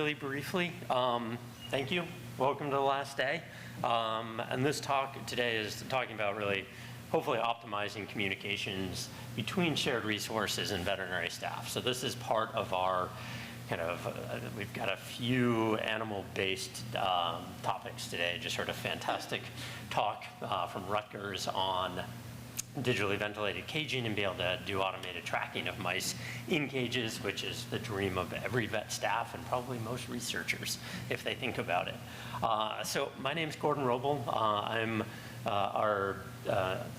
Really briefly, thank you. Welcome to the last day. And this talk today is talking about really, hopefully optimizing communications between shared resources and veterinary staff. So this is part of our kind of, we've got a few animal-based topics today, just sort of fantastic talk from Rutgers on digitally ventilated caging and be able to do automated tracking of mice in cages, which is the dream of every vet staff and probably most researchers if they think about it. So my name's Gordon Roble. I'm our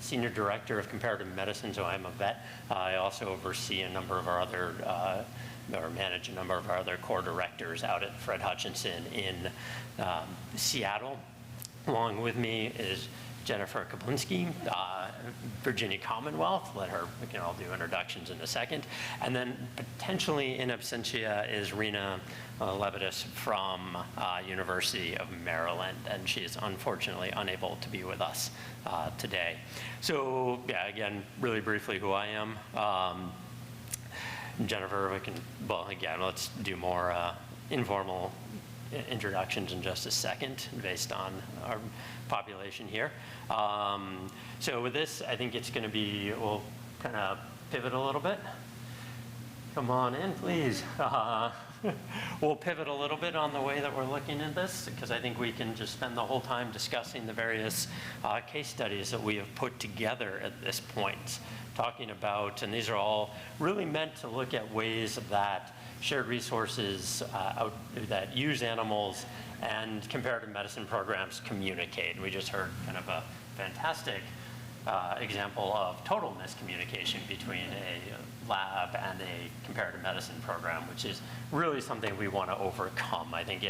Senior Director of Comparative Medicine, so I'm a vet. I also oversee a number of our other, or manage a number of our other core directors out at Fred Hutchinson in Seattle. Along with me is Jennifer Kaplinsky, Virginia Commonwealth. We can all do introductions in a second. And then potentially in absentia is Rena Levitas from University of Maryland, and she is unfortunately unable to be with us today. So yeah, again, really briefly who I am. Jennifer, well again, let's do more informal introductions in just a second based on our population here. So with this, I think it's going to be, we'll kind of pivot a little bit. Come on in, please. We'll pivot a little bit on the way that we're looking at this, because I think we can just spend the whole time discussing the various case studies that we have put together at this point, talking about, and these are all really meant to look at ways that shared resources that use animals and comparative medicine programs communicate. We just heard kind of a fantastic example of total miscommunication between a lab and a comparative medicine program, which is really something we want to overcome. I think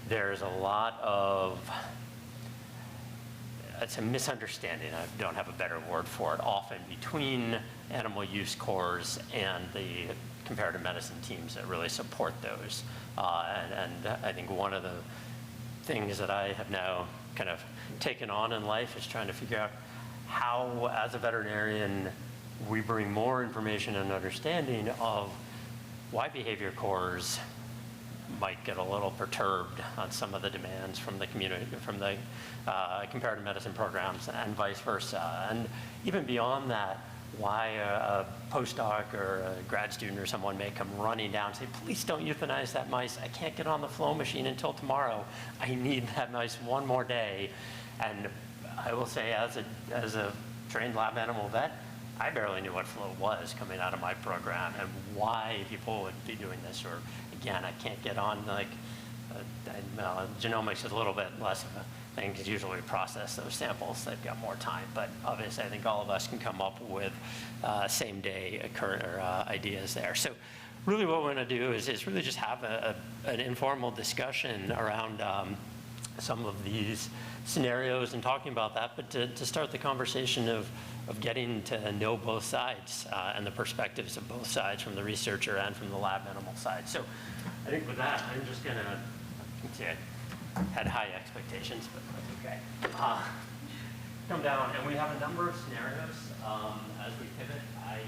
there's a lot of, it's a misunderstanding, I don't have a better word for it, often between animal use cores and the comparative medicine teams that really support those. And I think one of the things that I have now kind of taken on in life is trying to figure out how, as a veterinarian, we bring more information and understanding of why behavior cores might get a little perturbed on some of the demands from the community, from the comparative medicine programs, and vice versa. And even beyond that, why a postdoc or a grad student or someone may come running down and say, please don't euthanize that mice. I can't get on the flow machine until tomorrow. I need that mice one more day. And I will say, as a trained lab animal vet, I barely knew what flow was coming out of my program and why people would be doing this. Or again, I can't get on, like, genomics is a little bit less of a thing, because usually we process those samples, they've got more time. But obviously I think all of us can come up with same day ideas there. So really what we're going to do is really just have an informal discussion around some of these scenarios and talking about that, but to start the conversation of getting to know both sides and the perspectives of both sides, from the researcher and from the lab animal side. So I think with that, I'm just going to, I had high expectations, but that's okay. Come down, and we have a number of scenarios as we pivot. I